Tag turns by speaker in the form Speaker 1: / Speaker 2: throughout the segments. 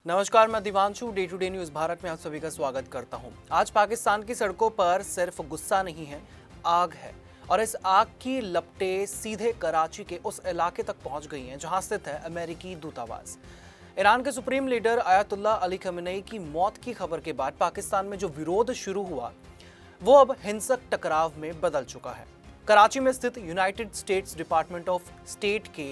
Speaker 1: नमस्कार, मैं Divanshu day to day news Bharat में आप सभी का स्वागत करता हूं। आज पाकिस्तान की सड़कों पर सिर्फ गुस्सा नहीं है, आग है और इस आग की लपटें सीधे कराची के उस इलाके तक पहुंच गई हैं जहां स्थित है अमेरिकी दूतावास। ईरान के supreme leader Ayatollah Ali Khamenei की मौत की खबर के बाद पाकिस्तान में जो विरोध शुरू हुआ वो अब हिंसक टकराव में बदल चुका है। कराची में स्थित United states department of state के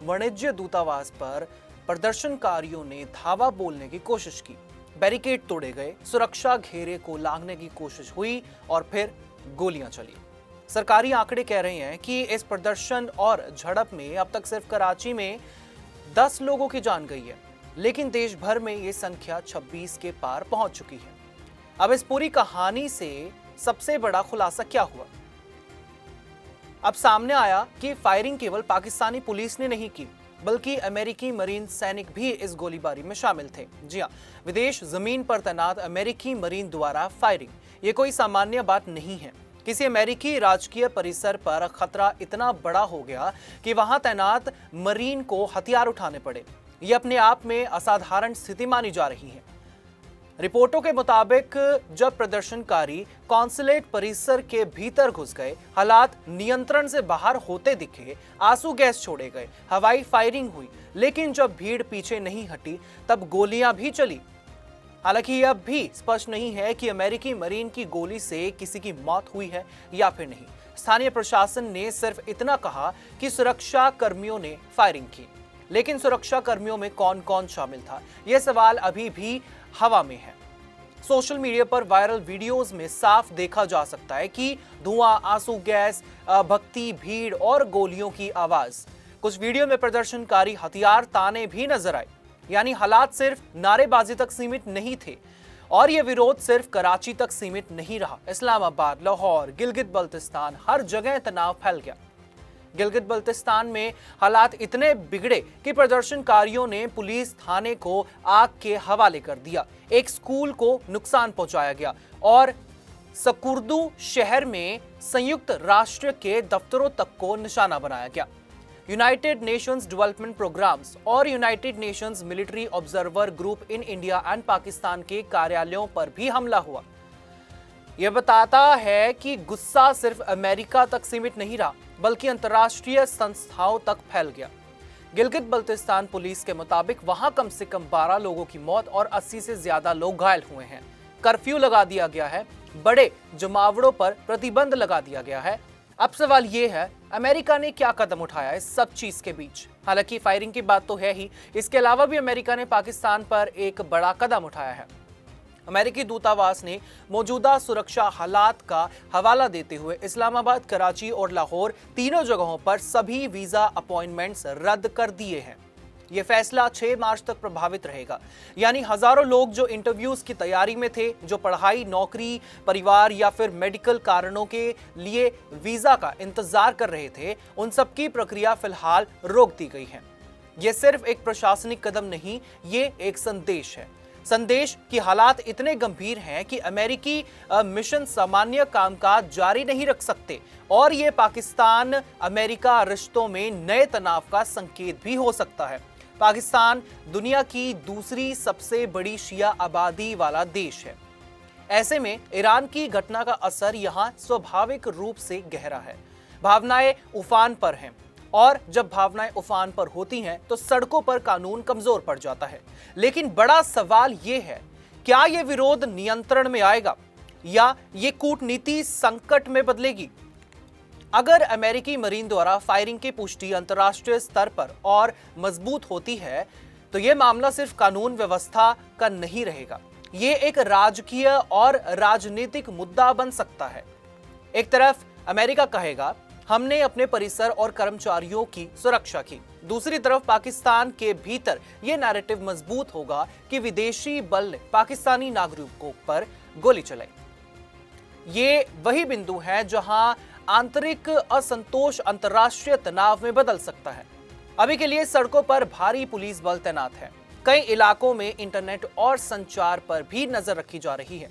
Speaker 1: वाणिज्य दूतावास पर प्रदर्शनकारियों ने धावा बोलने की कोशिश की, बैरिकेड तोड़े गए, सुरक्षा घेरे को लांघने की कोशिश हुई और फिर गोलियां चली। सरकारी आंकड़े कह रहे हैं कि इस प्रदर्शन और झड़प में अब तक सिर्फ कराची में 10 लोगों की जान गई है, लेकिन देश भर में ये संख्या 26 के पार पहुंच चुकी है। अब इस पूरी कहानी से सबसे बड़ा खुलासा क्या हुआ? अब सामने आया कि फायरिंग केवल पाकिस्तानी पुलिस ने नहीं की, बल्कि अमेरिकी मरीन सैनिक भी इस गोलीबारी में शामिल थे। जी हां, विदेश जमीन पर तैनात अमेरिकी मरीन द्वारा फायरिंग ये कोई सामान्य बात नहीं है। किसी अमेरिकी राजकीय परिसर पर खतरा इतना बड़ा हो गया कि वहां तैनात मरीन को हथियार उठाने पड़े। ये अपने आप में असाधारण स्थिति मानी जा रही है। रिपोर्टों के मुताबिक जब प्रदर्शनकारी कॉन्सुलेट परिसर के भीतर घुस गए, हालात नियंत्रण से बाहर होते दिखे, आंसू गैस छोड़े गए, हवाई फायरिंग हुई, लेकिन जब भीड़ पीछे नहीं हटी तब गोलियां भी चली। हालांकि यह अब भी स्पष्ट नहीं है कि अमेरिकी मरीन की गोली से किसी की मौत हुई है या फिर नहीं। स्थानीय प्रशासन ने सिर्फ इतना कहा कि सुरक्षा कर्मियों ने फायरिंग की, लेकिन सुरक्षा कर्मियों में कौन कौन शामिल था, यह सवाल अभी भी हवा में है। सोशल मीडिया पर वायरल वीडियोस में साफ देखा जा सकता है कि धुआं, आंसू गैस, भक्ति, भीड़ और गोलियों की आवाज। कुछ वीडियो में प्रदर्शनकारी हथियार ताने भी नजर आए, यानी हालात सिर्फ नारेबाजी तक सीमित नहीं थे। और यह विरोध सिर्फ कराची तक सीमित नहीं रहा। इस्लामाबाद, लाहौर, गिलगित बल्तिस्तान, हर जगह तनाव फैल गया। गिलगित बल्तिस्तान में हालात इतने बिगड़े कि प्रदर्शनकारियों ने पुलिस थाने को आग के हवाले कर दिया। एक स्कूल को नुकसान पहुंचाया गया और सकुर्दू शहर में संयुक्त राष्ट्र के दफ्तरों तक को निशाना बनाया गया। यूनाइटेड नेशंस डेवलपमेंट प्रोग्राम्स और United Nations military observer group in India and Pakistan के कार्यालयों पर भी हमला हुआ। यह बताता है कि गुस्सा सिर्फ अमेरिका तक सीमित नहीं रहा, बल्कि अंतर्राष्ट्रीय संस्थाओं तक फैल गया। गिलगित बल्तिस्तान पुलिस के मुताबिक वहां कम से कम 12 लोगों की मौत और 80 से ज्यादा लोग घायल हुए हैं। कर्फ्यू लगा दिया गया है, बड़े जमावड़ों पर प्रतिबंध लगा दिया गया है। अब सवाल यह है, अमेरिका ने क्या कदम उठाया इस सब चीज के बीच? हालांकि फायरिंग की बात तो है ही, इसके अलावा भी अमेरिका ने पाकिस्तान पर एक बड़ा कदम उठाया है। अमेरिकी दूतावास ने मौजूदा सुरक्षा हालात का हवाला देते हुए इस्लामाबाद, कराची और लाहौर तीनों जगहों पर सभी वीजा अपॉइंटमेंट्स रद्द कर दिए हैं। यह फैसला 6 मार्च तक प्रभावित रहेगा, यानी हजारों लोग जो इंटरव्यूज की तैयारी में थे, जो पढ़ाई, नौकरी, परिवार या फिर मेडिकल कारणों के लिए वीजा का इंतजार कर रहे थे, उन सबकी प्रक्रिया फिलहाल रोक दी गई है। यह सिर्फ एक प्रशासनिक कदम नहीं, ये एक संदेश है। संदेश कि हालात इतने गंभीर हैं कि अमेरिकी मिशन सामान्य कामकाज जारी नहीं रख सकते और ये पाकिस्तान अमेरिका रिश्तों में नए तनाव का संकेत भी हो सकता है। पाकिस्तान दुनिया की दूसरी सबसे बड़ी शिया आबादी वाला देश है। ऐसे में ईरान की घटना का असर यहां स्वाभाविक रूप से गहरा है। भावनाएं उफान पर हैं और जब भावनाएं उफान पर होती हैं तो सड़कों पर कानून कमजोर पड़ जाता है। लेकिन बड़ा सवाल यह है, क्या यह विरोध नियंत्रण में आएगा या ये कूटनीति संकट में बदलेगी? अगर अमेरिकी मरीन द्वारा फायरिंग की पुष्टि अंतर्राष्ट्रीय स्तर पर और मजबूत होती है तो यह मामला सिर्फ कानून व्यवस्था का नहीं रहेगा, ये एक राजकीय और राजनीतिक मुद्दा बन सकता है। एक तरफ अमेरिका कहेगा हमने अपने परिसर और कर्मचारियों की सुरक्षा की, दूसरी तरफ पाकिस्तान के भीतर यह नैरेटिव मजबूत होगा कि विदेशी बल ने पाकिस्तानी नागरिकों पर गोली चलाई। ये वही बिंदु है जहां आंतरिक असंतोष अंतर्राष्ट्रीय तनाव में बदल सकता है। अभी के लिए सड़कों पर भारी पुलिस बल तैनात है। कई इलाकों में इंटरनेट और संचार पर भी नजर रखी जा रही है।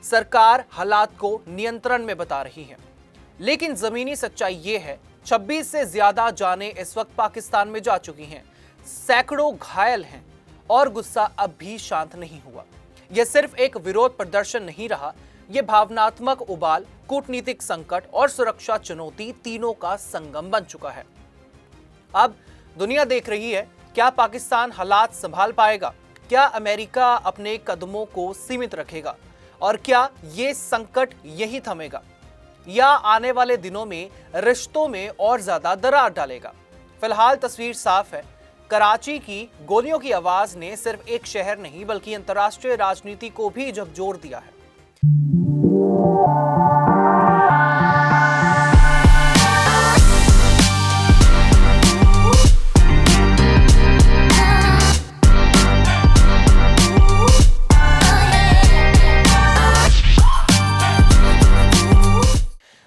Speaker 1: सरकार हालात को नियंत्रण में बता रही है, लेकिन जमीनी सच्चाई ये है 26 से ज्यादा जानें इस वक्त पाकिस्तान में जा चुकी हैं, सैकड़ों घायल हैं और गुस्सा अब भी शांत नहीं हुआ। यह सिर्फ एक विरोध प्रदर्शन नहीं रहा, यह भावनात्मक उबाल, कूटनीतिक संकट और सुरक्षा चुनौती तीनों का संगम बन चुका है। अब दुनिया देख रही है, क्या पाकिस्तान हालात संभाल पाएगा? क्या अमेरिका अपने कदमों को सीमित रखेगा? और क्या ये संकट यही थमेगा, या आने वाले दिनों में रिश्तों में और ज्यादा दरार डालेगा? फिलहाल तस्वीर साफ है। कराची की गोलियों की आवाज ने सिर्फ एक शहर नहीं बल्कि अंतर्राष्ट्रीय राजनीति को भी झकझोर दिया है।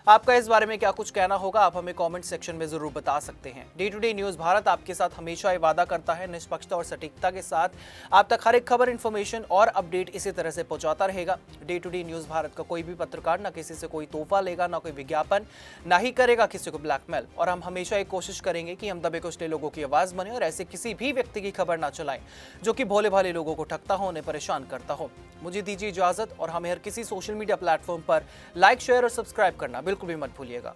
Speaker 1: आपका इस बारे में क्या कुछ कहना होगा, आप हमें कमेंट सेक्शन में जरूर बता सकते हैं। Day to day news Bharat आपके साथ हमेशा ये वादा करता है, निष्पक्षता और सटीकता के साथ आप तक हर एक खबर, इन्फॉर्मेशन और अपडेट इसी तरह से पहुंचाता रहेगा। Day to day news Bharat का कोई भी पत्रकार ना किसी से कोई तोहफा लेगा, ना कोई विज्ञापन, ना ही करेगा किसी को ब्लैकमेल। और हम हमेशा एक कोशिश करेंगे कि हम दबे कुचले लोगों की आवाज बने और ऐसे किसी भी व्यक्ति की खबर ना चलाएं जो कि भोले भाले लोगों को ठगता हो, उन्हें परेशान करता हो। मुझे दीजिए इजाजत, और हमें हर किसी सोशल मीडिया प्लेटफॉर्म पर लाइक, शेयर और सब्सक्राइब करना बिल्कुल भी मत भूलिएगा।